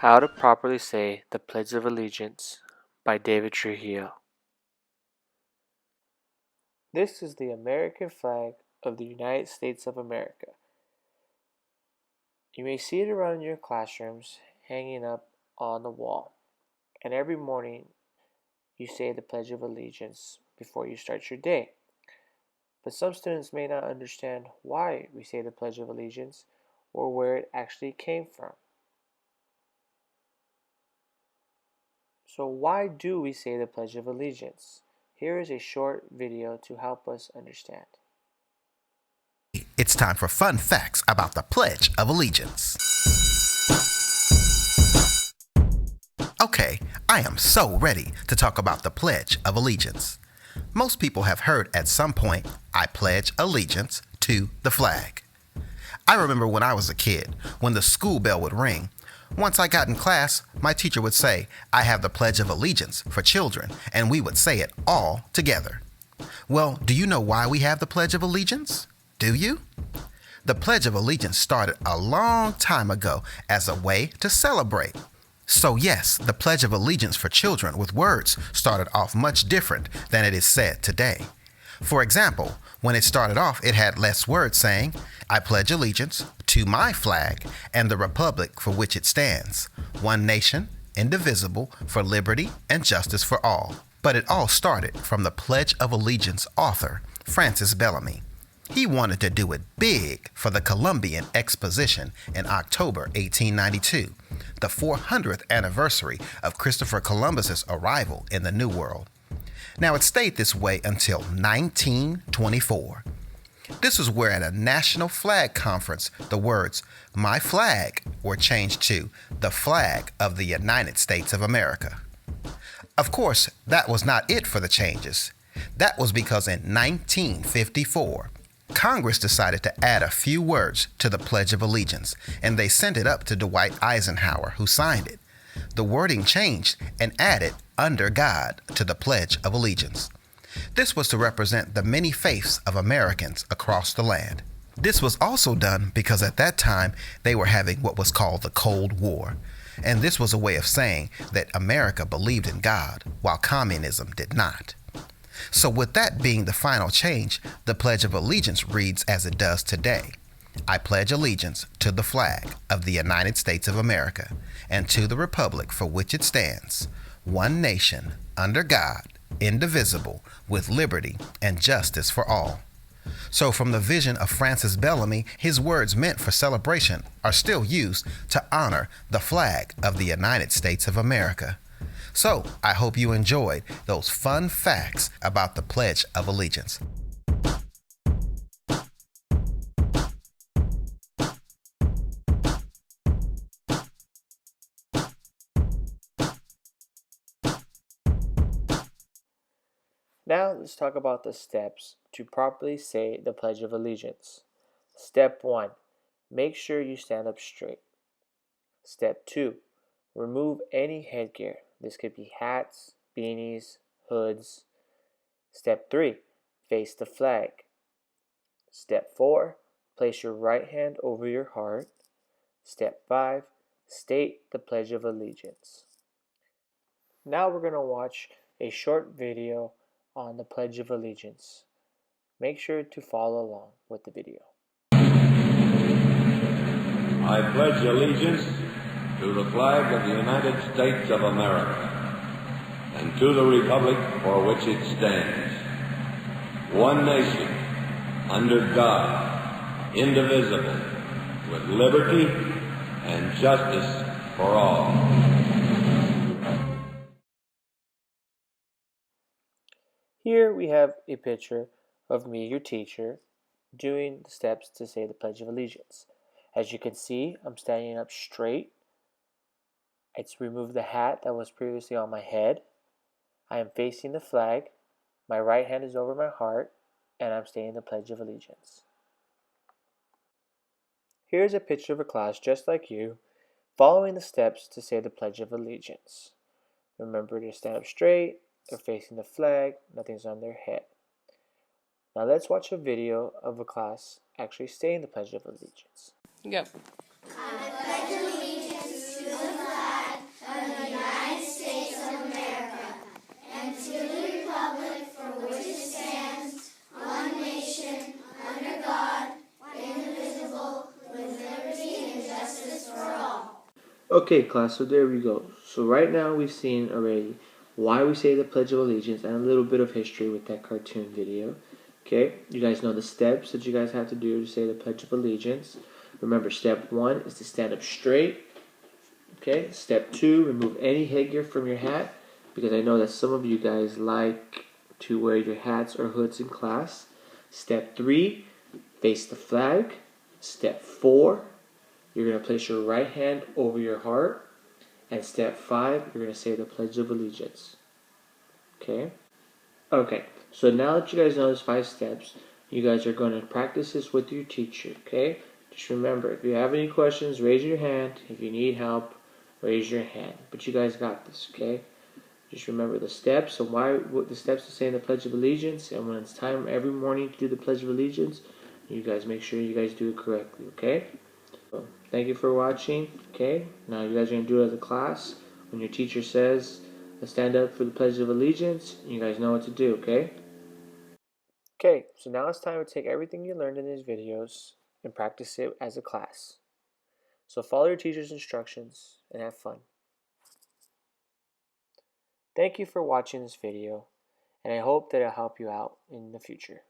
How to properly say the Pledge of Allegiance by David Trujillo. This is the American flag of the United States of America. You may see it around in your classrooms, hanging up on the wall. And every morning you say the Pledge of Allegiance before you start your day. But some students may not understand why we say the Pledge of Allegiance or where it actually came from. So why do we say the Pledge of Allegiance? Here is a short video to help us understand. It's time for fun facts about the Pledge of Allegiance. Okay, I am so ready to talk about the Pledge of Allegiance. Most people have heard at some point, I pledge allegiance to the flag. I remember when I was a kid, when the school bell would ring, once I got in class, my teacher would say, I have the Pledge of Allegiance for children, and we would say it all together. Well, do you know why we have the Pledge of Allegiance? Do you? The Pledge of Allegiance started a long time ago as a way to celebrate. So yes, the Pledge of Allegiance for children with words started off much different than it is said today. For example, when it started off, it had less words saying, I pledge allegiance to my flag and the republic for which it stands, one nation, indivisible, for liberty and justice for all. But it all started from the Pledge of Allegiance author, Francis Bellamy. He wanted to do it big for the Columbian Exposition in October 1892, the 400th anniversary of Christopher Columbus's arrival in the New World. Now, it stayed this way until 1924. This was where at a national flag conference, the words, my flag, were changed to the flag of the United States of America. Of course, that was not it for the changes. That was because in 1954, Congress decided to add a few words to the Pledge of Allegiance, and they sent it up to Dwight Eisenhower, who signed it. The wording changed and added under God to the Pledge of Allegiance. This was to represent the many faiths of Americans across the land. This was also done because at that time they were having what was called the Cold War. And this was a way of saying that America believed in God while communism did not. So with that being the final change, the Pledge of Allegiance reads as it does today. I pledge allegiance to the flag of the United States of America and to the republic for which it stands, one nation, under God, indivisible, with liberty and justice for all. So from the vision of Francis Bellamy, his words meant for celebration are still used to honor the flag of the United States of America. So I hope you enjoyed those fun facts about the Pledge of Allegiance. Now let's talk about the steps to properly say the Pledge of Allegiance. Step 1. Make sure you stand up straight. Step 2. Remove any headgear. This could be hats, beanies, hoods. Step 3. Face the flag. Step 4. Place your right hand over your heart. Step 5. State the Pledge of Allegiance. Now we're going to watch a short video on the Pledge of Allegiance. Make sure to follow along with the video. I pledge allegiance to the flag of the United States of America and to the republic for which it stands, one nation, under God, indivisible, with liberty and justice for all. Here we have a picture of me, your teacher, doing the steps to say the Pledge of Allegiance. As you can see, I'm standing up straight. It's removed the hat that was previously on my head. I am facing the flag. My right hand is over my heart, and I'm saying the Pledge of Allegiance. Here's a picture of a class just like you, following the steps to say the Pledge of Allegiance. Remember to stand up straight. They're facing the flag, nothing's on their head. Now let's watch a video of a class actually saying the Pledge of Allegiance. Go. I pledge allegiance to the flag Okay, class, so there we go. So right now we've seen already why we say the Pledge of Allegiance and a little bit of history with that cartoon video. Okay, you guys know the steps that you guys have to do to say the Pledge of Allegiance. Remember, step 1 is to stand up straight. Okay, step 2, remove any headgear from your hat, because I know that some of you guys like to wear your hats or hoods in class. Step 3, face the flag. Step 4, you're going to place your right hand over your heart. And step 5, you're going to say the Pledge of Allegiance. Okay? Okay, so now that you guys know those 5 steps, you guys are going to practice this with your teacher, okay? Just remember, if you have any questions, raise your hand. If you need help, raise your hand. But you guys got this, okay? Just remember the steps and what the steps to saying the Pledge of Allegiance. And when it's time every morning to do the Pledge of Allegiance, you guys make sure you guys do it correctly, okay? So, thank you for watching, okay? Now you guys are going to do it as a class. When your teacher says, let's stand up for the Pledge of Allegiance, you guys know what to do, okay? Okay, so now it's time to take everything you learned in these videos and practice it as a class. So follow your teacher's instructions and have fun. Thank you for watching this video, and I hope that it'll help you out in the future.